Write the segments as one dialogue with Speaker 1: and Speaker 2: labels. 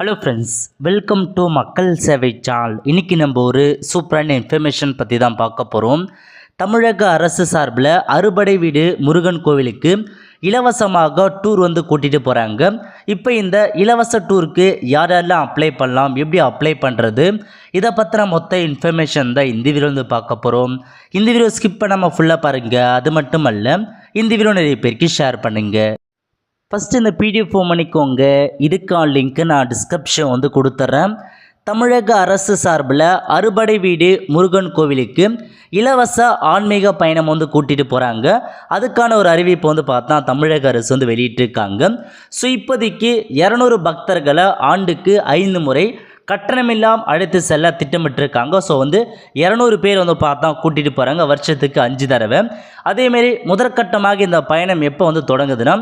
Speaker 1: Hello friends, welcome to மக்கள் சேவை channel. இன்றைக்கி நம்ம ஒரு சூப்பரான இன்ஃபர்மேஷன் பற்றி தான் பார்க்க போகிறோம். தமிழக அரசு சார்பில் அறுபடை வீடு முருகன் கோவிலுக்கு இலவசமாக டூர் கூட்டிகிட்டு போகிறாங்க. இப்போ இந்த இலவச டூருக்கு யாரெல்லாம் அப்ளை பண்ணலாம், எப்படி அப்ளை பண்ணுறது, இதை பற்றின மொத்த இன்ஃபர்மேஷன் தான் இந்த வீடியோ பார்க்க போகிறோம். இந்த வீடியோ ஸ்கிப் பண்ணாமல் ஃபுல்லாக பாருங்கள். அது மட்டும் அல்ல, இந்த வீடியோ நிறைய பேருக்கு ஷேர் பண்ணுங்கள். ஃபஸ்ட்டு இந்த பிடிஎஃப் ஃபோன் பண்ணிக்கோங்க. இதுக்கான லிங்க்கு நான் டிஸ்கிரிப்ஷன் கொடுத்துட்றேன். தமிழக அரசு சார்பில் அறுபடை வீடு முருகன் கோவிலுக்கு இலவச ஆன்மீக பயணம் கூட்டிகிட்டு போகிறாங்க. அதுக்கான ஒரு அறிவிப்பு பார்த்தா தமிழக அரசு வெளியிட்டிருக்காங்க. ஸோ இப்போதைக்கு 200 பக்தர்களை ஆண்டுக்கு 5 முறை கட்டணமில்லாம் அழைத்து செல்ல திட்டமிட்டிருக்காங்க. ஸோ 200 பேர் பார்த்தா கூட்டிகிட்டு போகிறாங்க, வருஷத்துக்கு 5 தடவை. அதேமாரி முதற்கட்டமாக இந்த பயணம் எப்போ தொடங்குதுன்னா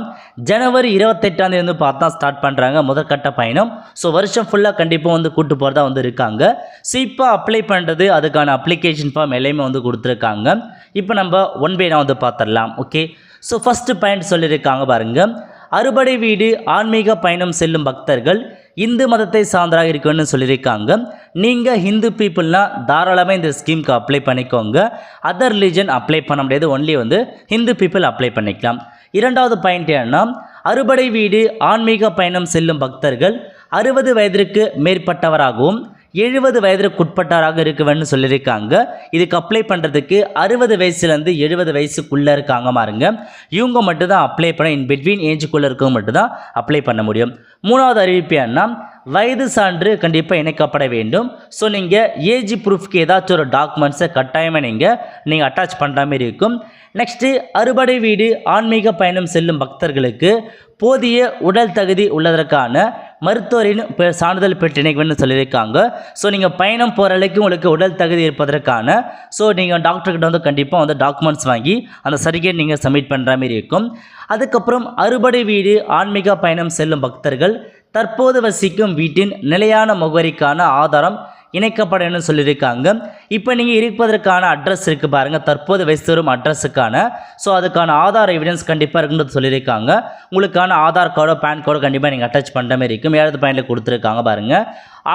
Speaker 1: ஜனவரி 28 பார்த்தா ஸ்டார்ட் பண்ணுறாங்க முதற்கட்ட பயணம். ஸோ வருஷம் ஃபுல்லாக கண்டிப்பாக கூட்டு போகிறதா இருக்காங்க. ஸோ இப்போ அப்ளை பண்ணுறது, அதுக்கான அப்ளிகேஷன் ஃபார்ம் எல்லாமே கொடுத்துருக்காங்க. இப்போ நம்ம ஒன் பை நான் பார்த்துடலாம். ஓகே, ஸோ ஃபஸ்ட்டு பாயிண்ட் சொல்லியிருக்காங்க பாருங்கள். அறுபடை வீடு ஆன்மீக பயணம் செல்லும் பக்தர்கள் இந்து மதத்தை சார்ந்தராக இருக்குன்னு சொல்லியிருக்காங்க. நீங்கள் ஹிந்து பீப்புள்னால் தாராளமாக இந்த ஸ்கீமுக்கு அப்ளை பண்ணிக்கோங்க. அதர் ரிலீஜன் அப்ளை பண்ண முடியாது, ஒன்லி ஹிந்து பீப்புள் அப்ளை பண்ணிக்கலாம். இரண்டாவது பாயிண்ட் என்னன்னா, அறுபடை வீடு ஆன்மீக பயணம் செல்லும் பக்தர்கள் 60 வயதிற்கு மேற்பட்டவராகவும் 70 வயதிற்குட்பட்டவராக இருக்குவேன்னு சொல்லியிருக்காங்க. இதுக்கு அப்ளை பண்ணுறதுக்கு 60 வயசுலேருந்து 70 வயசுக்குள்ளே இருக்காங்க பாருங்க, இவங்க மட்டும்தான் அப்ளை பண்ண, இன் பிட்வீன் ஏஜுக்குள்ளே இருக்கவங்க மட்டும்தான் அப்ளை பண்ண முடியும். மூணாவது அறிவிப்பு என்ன, வயது சான்று கண்டிப்பாக இணைக்கப்பட வேண்டும். ஸோ நீங்கள் ஏஜ் ப்ரூஃப்க்கு ஏதாச்சும் ஒரு டாக்குமெண்ட்ஸை கட்டாயமாக நீங்கள் அட்டாச் பண்ணுற மாதிரி இருக்கும். நெக்ஸ்ட்டு, அறுபடை வீடு ஆன்மீக பயணம் செல்லும் பக்தர்களுக்கு போதிய உடல் தகுதி உள்ளதற்கான மருத்துவரின் சான்றிதழ் பெற்றிணைக்குன்னு சொல்லியிருக்காங்க. ஸோ நீங்கள் பயணம் போகிற அளவுக்கு உங்களுக்கு உடல் தகுதி இருப்பதற்கான, ஸோ நீங்கள் டாக்டர்கிட்ட கண்டிப்பாக டாக்குமெண்ட்ஸ் வாங்கி அந்த சர்டிஃபிகேட் நீங்கள் சப்மிட் பண்ணுற மாதிரி இருக்கும். அதுக்கப்புறம் அறுபடை வீடு ஆன்மீக பயணம் செல்லும் பக்தர்கள் தற்போது வசிக்கும் வீட்டின் நிலையான முகவரிக்கான ஆதாரம் இணைக்கப்படணும்னு சொல்லியிருக்காங்க. இப்போ நீங்கள் இருப்பதற்கான அட்ரஸ் இருக்குது பாருங்கள், தற்போது வயசு வரும் அட்ரஸுக்கான, ஸோ அதுக்கான ஆதார் எவிடன்ஸ் கண்டிப்பாக இருக்குன்னு சொல்லியிருக்காங்க. உங்களுக்கான ஆதார் கார்டோ பேன் கார்டோ கண்டிப்பாக நீங்கள் அட்டாச் பண்ணுற மாதிரி இருக்கும். 7வது பாயிண்டில் கொடுத்துருக்காங்க பாருங்கள்,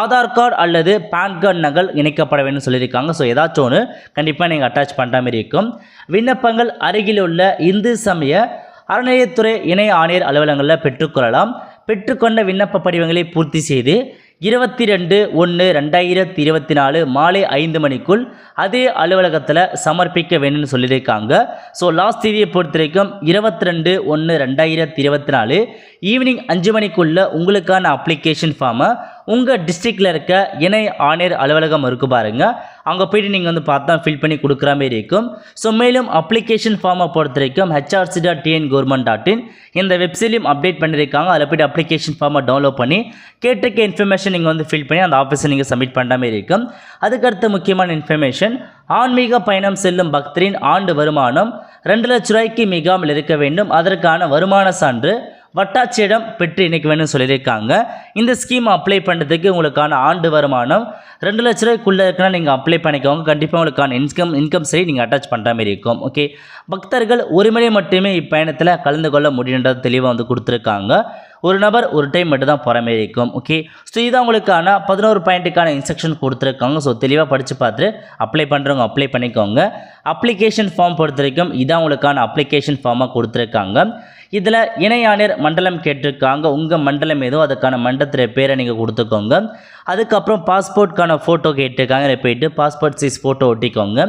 Speaker 1: ஆதார் கார்டு அல்லது பேன் கார்டு நகல் இணைக்கப்பட வேண்டும் சொல்லியிருக்காங்க. ஸோ ஏதாச்சும் ஒன்று கண்டிப்பாக நீங்கள் அட்டாச் பண்ணுற மாதிரி இருக்கும். விண்ணப்பங்கள் அருகில் உள்ள இந்து சமய அறநிலையத்துறை இணை ஆணையர் அலுவலகங்களில் பெற்றுக்கொள்ளலாம். பெற்றுக்கொண்ட விண்ணப்ப படிவங்களை பூர்த்தி செய்து 22/1/2024 மாலை 5 மணிக்குள் அதே அலுவலகத்தில் சமர்ப்பிக்க வேணும்னு சொல்லியிருக்காங்க. ஸோ லாஸ்ட் தேதியை பொறுத்த வரைக்கும் 22/1/2024 ஈவினிங் 5 மணிக்குள்ளே உங்களுக்கான அப்ளிகேஷன் ஃபார்மை உங்கள் டிஸ்ட்ரிக்டில் இருக்க இணை ஆணையர் அலுவலகம் இருக்குது பாருங்கள், அங்கே போய்ட்டு நீங்கள் பார்த்தா ஃபில் பண்ணி கொடுக்குற மாதிரி இருக்கும். ஸோ மேலும் அப்ளிகேஷன் ஃபார்மை பொறுத்த வரைக்கும் hrc.tn.government.in இந்த வெப்சைட்லையும் அப்டேட் பண்ணியிருக்காங்க. அதில் போய்ட்டு அப்ளிகேஷன் ஃபார்மை டவுன்லோட் பண்ணி கேட்டிருக்க இன்ஃபர்மேஷன் நீங்கள் ஃபில் பண்ணி அந்த ஆஃபீஸை நீங்கள் சப்மிட் பண்ணுற மாதிரி இருக்கும். அதுக்கடுத்த முக்கியமான இன்ஃபர்மேஷன், ஆன்மீக பயணம் செல்லும் பக்தரின் ஆண்டு வருமானம் 2 லட்ச ரூபாய்க்கு மிகாமல் இருக்க வேண்டும். அதற்கான வருமான சான்று வட்டாட்சியிடம் பெற்று இணைக்க வேண்டும் சொல்லியிருக்காங்க. இந்த ஸ்கீம் அப்ளை பண்ணுறதுக்கு உங்களுக்கான ஆண்டு வருமானம் 2 லட்ச ரூபாய்க்குள்ளே இருக்குன்னா நீங்கள் அப்ளை பண்ணிக்கோங்க. கண்டிப்பாக உங்களுக்கான இன்கம் சரி நீங்கள் அட்டாச் பண்ணுற மாதிரி இருக்கும். ஓகே, பக்தர்கள் ஒரு முறை மட்டுமே இப்பயணத்தில் கலந்து கொள்ள முடியுன்றது தெளிவாக கொடுத்துருக்காங்க. ஒரு நபர் ஒரு டைம் மட்டும் தான் போகிற மாதிரி இருக்கும். ஓகே, ஸோ இதுதான் உங்களுக்கான 11 பாயிண்ட்டுக்கான இன்ஸ்ட்ரக்ஷன் கொடுத்துருக்காங்க. ஸோ தெளிவாக படித்து பார்த்துட்டு அப்ளை பண்ணுறவங்க அப்ளை பண்ணிக்கோங்க. அப்ளிகேஷன் ஃபார்ம் பொறுத்த வரைக்கும் இதான் உங்களுக்கான அப்ளிகேஷன் ஃபார்மாக கொடுத்துருக்காங்க. இதில் இணை ஆணையர் மண்டலம் கேட்டிருக்காங்க. உங்கள் மண்டலம் ஏதோ அதுக்கான மண்டலத்தில் பேரை நீங்கள் கொடுத்துக்கோங்க. அதுக்கப்புறம் பாஸ்போர்ட்கான ஃபோட்டோ கேட்டிருக்காங்க, இதை போய்ட்டு பாஸ்போர்ட் சைஸ் ஃபோட்டோ ஒட்டிக்கோங்க.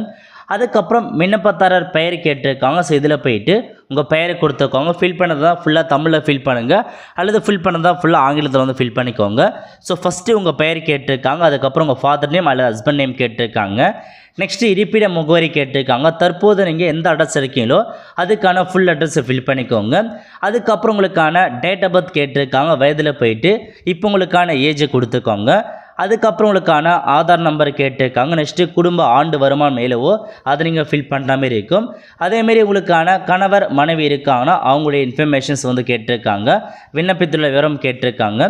Speaker 1: அதுக்கப்புறம் விண்ணப்பதாரர் பெயர் கேட்டிருக்காங்க. ஸோ இதில் போய்ட்டு உங்கள் பெயரை கொடுத்துக்கோங்க. ஃபில் பண்ணது தான் ஃபுல்லாக தமிழில் ஃபில் பண்ணுங்கள், அல்லது ஃபில் பண்ணது தான் ஃபுல்லாக ஆங்கிலத்தில் ஃபில் பண்ணிக்கோங்க. ஸோ ஃபஸ்ட்டு உங்கள் பெயர் கேட்டிருக்காங்க, அதுக்கப்புறம் உங்கள் ஃபாதர் நேம் அல்லது ஹஸ்பண்ட் நேம் கேட்டிருக்காங்க. நெக்ஸ்ட்டு இருப்பிட முகவரி கேட்டிருக்காங்க. தற்போது நீங்கள் எந்த அட்ரஸ் இருக்கீங்களோ அதுக்கான ஃபுல் அட்ரஸை ஃபில் பண்ணிக்கோங்க. அதுக்கப்புறம் உங்களுக்கான டேட் ஆஃப் பர்த் கேட்டிருக்காங்க, வயதில் போயிட்டு இப்போ உங்களுக்கான ஏஜை கொடுத்துக்கோங்க. அதுக்கப்புறம் உங்களுக்கான ஆதார் நம்பர் கேட்டிருக்காங்க. நெக்ஸ்ட்டு குடும்ப ஆண்டு வருமானம் மேலவோ அதை நீங்கள் ஃபில் பண்ணுற மாதிரி இருக்கும். அதேமாரி உங்களுக்கான கணவர் மனைவி இருக்காங்கன்னா அவங்களுடைய இன்ஃபர்மேஷன்ஸ் கேட்டிருக்காங்க. விண்ணப்பத்தில் விவரம் கேட்டிருக்காங்க.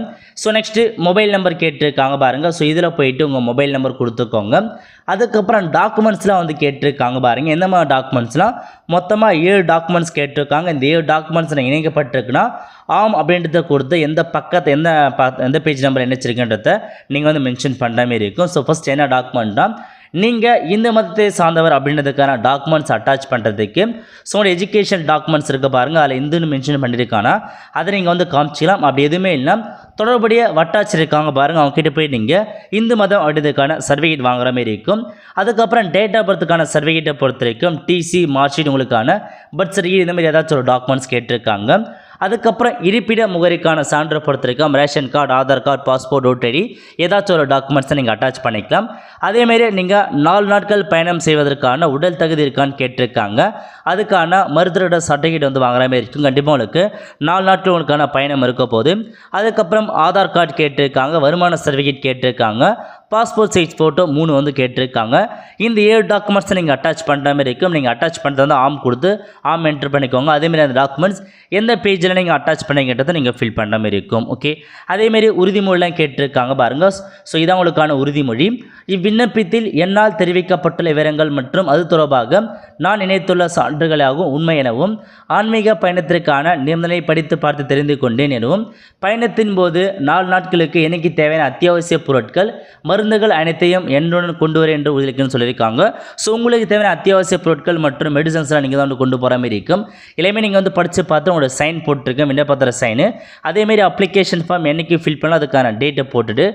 Speaker 1: ஸோ நெக்ஸ்ட்டு மொபைல் நம்பர் கேட்டிருக்காங்க பாருங்கள். ஸோ இதில் போயிட்டு உங்கள் மொபைல் நம்பர் கொடுத்துக்கோங்க. அதுக்கப்புறம் டாக்குமெண்ட்ஸ்லாம் வந்து கேட்டிருக்காங்க பாருங்கள். எந்த மாதிரி டாக்குமெண்ட்ஸ்லாம் மொத்தமாக 7 டாக்குமெண்ட்ஸ் கேட்டிருக்காங்க. இந்த 7 டாக்குமெண்ட்ஸில் இணைக்கப்பட்டிருக்குன்னா ஆம் அப்படின்றத கொடுத்து எந்த பேஜ் நம்பர் இணைச்சிருக்குன்றத நீங்கள் வந்து மென்ஷன் பண்ணுற மாதிரி இருக்கும். ஸோ ஃபஸ்ட் என்ன டாக்குமெண்ட்னா நீங்கள் இந்த மதத்தை சார்ந்தவர் அப்படின்றதுக்கான டாக்குமெண்ட்ஸ் அட்டாச் பண்ணுறதுக்கு ஸோ உங்களோட எஜுகேஷன் டாக்குமெண்ட்ஸ் இருக்க பாருங்கள். அதில் இந்துன்னு மென்ஷன் பண்ணியிருக்கானா அதை நீங்கள் வந்து காமிச்சிக்கலாம். அப்படி எதுவுமே இல்லை தொடர்புடைய வட்டாட்சியர் இருக்காங்க பாருங்கள், அவங்க கிட்ட போய் நீங்கள் இந்து மதம் அப்படின்றதுக்கான சர்டிஃபிகேட் வாங்குற மாதிரி இருக்கும். அதுக்கப்புறம் டேட் ஆஃப் பர்த்துக்கான சர்டிஃபிகேட்டை பொறுத்த வரைக்கும் டிசி மார்க் ஷீட் உங்களுக்கான பர்த் சர்டிஃபிகேட் இந்த மாதிரி ஏதாச்சும் ஒரு டாக்குமெண்ட்ஸ் கேட்டிருக்காங்க. அதுக்கப்புறம் இருப்பிட முகவரிக்கான சான்றை பொறுத்த வரைக்கும் ration card, Aadhaar card, passport, voter ID ஏதாச்சும் ஒரு டாக்குமெண்ட்ஸை நீங்கள் அட்டாச் பண்ணிக்கலாம். அதேமாரி நீங்கள் 4 நாட்கள் பயணம் செய்வதற்கான உடல் தகுதி இருக்கான்னு கேட்டிருக்காங்க. அதுக்கான மருத்துவரோட சர்டிஃபிகேட் வந்து வாங்குற மாதிரி இருக்கும். கண்டிப்பாக உங்களுக்கு 4 நாட்கள் உங்களுக்கான பயணம் இருக்க போது. அதுக்கப்புறம் ஆதார் கார்டு கேட்டிருக்காங்க, வருமான சர்டிஃபிகேட் கேட்டிருக்காங்க, பாஸ்போர்ட் சைஸ் ஃபோட்டோ 3 வந்து கேட்டிருக்காங்க. இந்த 7 டாக்குமெண்ட்ஸை நீங்கள் அட்டாச் பண்ணுற மாதிரி இருக்கும். நீங்கள் அட்டாச் பண்ணுறது வந்து ஆம் கொடுத்து ஆம் என்ட்ரு பண்ணிக்கோங்க. அதேமாரி அந்த டாக்குமெண்ட்ஸ் எந்த பேஜில் நீங்கள் அட்டாச் பண்ணிக்கிட்டதை நீங்கள் ஃபில் பண்ணுற மாதிரி இருக்கும். ஓகே, அதேமாரி உறுதிமொழிலாம் கேட்டிருக்காங்க பாருங்கள். ஸோ இதான் உங்களுக்கான உறுதிமொழி. இவ்விண்ணப்பத்தில் என்னால் தெரிவிக்கப்பட்டுள்ள விவரங்கள் மற்றும் அது தொடர்பாக நான் இணைத்துள்ள சான்றுகளாகவும் உண்மை எனவும் ஆன்மீக பயணத்திற்கான நிபந்தனை படித்து பார்த்து தெரிந்து கொண்டேன் எனவும் பயணத்தின் போது 4 நாட்களுக்கு எனக்கு தேவையான அத்தியாவசிய பொருட்கள் மருந்துகள் அனைத்தையும் என்னுடன் கொண்டு வர என்று உறுதிக்குன்னு சொல்லியிருக்காங்க. ஸோ உங்களுக்கு தேவையான அத்தியாவசிய பொருட்கள் மற்றும் மெடிசன்ஸ்லாம் நீங்கள் தான் கொண்டு போகிற மாதிரி இருக்கும். எல்லாமே நீங்கள் வந்து படித்து பார்த்து உங்களோட சைன் போட்டிருக்கேன், விண்ணப்பத்திர சைனு. அதேமாரி அப்ளிகேஷன் ஃபார்ம் என்றைக்கு ஃபில் பண்ணலாம் அதுக்கான டேட்டை போட்டுட்டு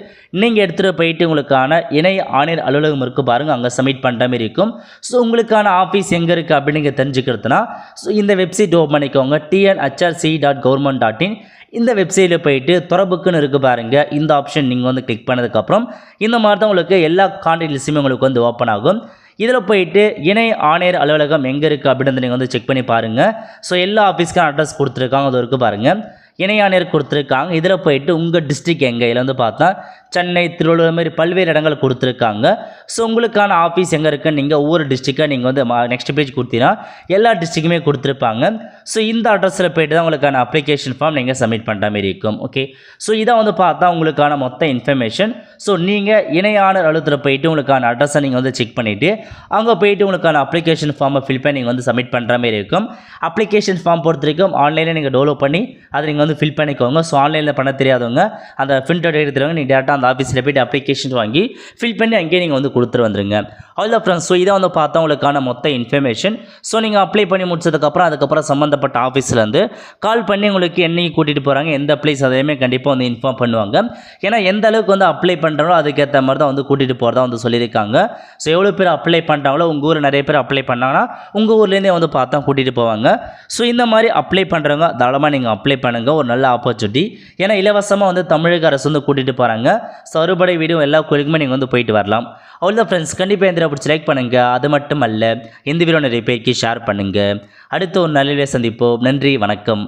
Speaker 1: நீங்கள் எடுத்துகிட்டு போயிட்டு உங்களுக்கான இணை ஆணையர் அலுவலகம் இருக்குது பாருங்கள், அங்கே சப்மிட் பண்ணுற மாதிரி இருக்கும். ஸோ உங்களுக்கான ஆஃபீஸ் எங்கே இருக்குது அப்படின்னு நீங்கள் தெரிஞ்சுக்கிறதுனா ஸோ இந்த வெப்சைட் ஓப்பன் பண்ணிக்கோங்க, tnhrc.government.in. இந்த வெப்சைட்டில் போயிட்டு தொடர்புக்குன்னு இருக்குது பாருங்கள், இந்த ஆப்ஷன் நீங்கள் வந்து கிளிக் பண்ணதுக்கப்புறம் இந்த மாதிரி தான் உங்களுக்கு எல்லா கான்டாக்ட் லிஸ்ட்டுமே உங்களுக்கு வந்து ஓப்பன் ஆகும். இதில் போயிட்டு இணை ஆணையர் அலுவலகம் எங்கே இருக்குது அப்படின்னு நீங்கள் வந்து செக் பண்ணி பாருங்கள். ஸோ எல்லா ஆஃபீஸ்க்கான அட்ரஸ் கொடுத்துருக்காங்க, அது இருக்குது பாருங்கள், இணை ஆணையர் கொடுத்துருக்காங்க. இதில் போயிட்டு உங்கள் டிஸ்ட்ரிக் எங்கே, இதில் வந்து பார்த்தா சென்னை, திருவள்ளூர் மாதிரி பல்வேறு இடங்கள் கொடுத்துருக்காங்க. ஸோ உங்களுக்கான ஆஃபீஸ் எங்கே இருக்குன்னு நீங்கள் ஒவ்வொரு டிஸ்ட்ரிக்டாக நீங்கள் வந்து நெக்ஸ்ட் பேஜ் கொடுத்தீங்கன்னா எல்லா டிஸ்ட்ரிக்குமே கொடுத்துருப்பாங்க. ஸோ இந்த அட்ரஸில் போய்ட்டு தான் உங்களுக்கான அப்ளிகேஷன் ஃபார்ம் நீங்கள் சப்மிட் பண்ணுற மாதிரி இருக்கும். ஓகே, ஸோ இதான் வந்து பார்த்தா உங்களுக்கான மொத்த இன்ஃபர்மேஷன். ஸோ நீங்கள் இணையாளர் அலுவலகத்தில் போயிட்டு உங்களுக்கான அட்ரஸை நீங்கள் வந்து செக் பண்ணிவிட்டு அங்கே போயிட்டு உங்களுக்கான அப்ளிகேஷன் ஃபார்மை ஃபில் பண்ணி நீங்கள் வந்து சப்மிட் பண்ணுற மாதிரி இருக்கும். அப்ளிகேஷன் ஃபார்ம் பொறுத்த வரைக்கும் ஆன்லைனில் நீங்கள் டெவலப் பண்ணி அதை நீங்கள் வந்து ஃபில் பண்ணிக்கோங்க. ஸோ ஆன்லைனில் பண்ண தெரியாதவங்க அந்த பிரிண்ட் அவுட் எடுத்துருவாங்க, நீங்கள் டேரெக்டாக அந்த ஆஃபீஸில் போய்ட்டு அப்ளிகேஷன் வாங்கி ஃபில் பண்ணி அங்கேயே நீங்கள் வந்து கொடுத்துட்டு வந்துருங்க. அவ்வளோ ஃப்ரெண்ட்ஸ். ஸோ இதை வந்து பார்த்தா உங்களுக்கான மொத்த இன்ஃபர்மேஷன். ஸோ நீங்கள் அப்ளை பண்ணி அதுக்கப்புறம் சம்மந்தப்பட்ட ஆஃபீஸ்லேருந்து கால் பண்ணி உங்களுக்கு என்னைக்கு கூட்டிகிட்டு போகிறாங்க, எந்த பிளேஸ் அதையுமே கண்டிப்பாக வந்து இன்ஃபார்ம் பண்ணுவாங்க. ஏன்னா எந்த அளவுக்கு வந்து அப்ளை பண்ணுறாங்களோ அதுக்கேற்ற மாதிரி தான் வந்து கூட்டிகிட்டு போகிறதா வந்து சொல்லியிருக்காங்க. ஸோ எவ்வளோ பேர் அப்ளை பண்ணுறாங்களோ உங்கள் ஊரில் நிறைய பேர் அப்ளை பண்ணாங்கன்னா உங்கள் ஊர்லேருந்தே வந்து பார்த்தா கூட்டிகிட்டு போவாங்க. ஸோ இந்த மாதிரி அப்ளை பண்ணுறவங்க தாராளமாக நீங்கள் அப்ளை பண்ணுங்கள், ஒரு நல்ல ஆப்பர்ச்சுனிட்டி. ஏன்னா இலவசமாக வந்து தமிழக அரசு வந்து கூட்டிகிட்டு போகிறாங்க. ஸோ அறுபடை வீடும் எல்லா கோயிலுக்குமே நீங்கள் வந்து போயிட்டு வரலாம். அவ்வளோதான் ஃப்ரெண்ட்ஸ். கண்டிப்பாக இந்த பிடிச்சி லைக் பண்ணுங்கள். அது மட்டும் அல்ல, இந்த வீடியோ நிறைய பேருக்கு ஷேர் பண்ணுங்கள். அடுத்த ஒரு நல்ல சந்திப்போம். நன்றி, வணக்கம்.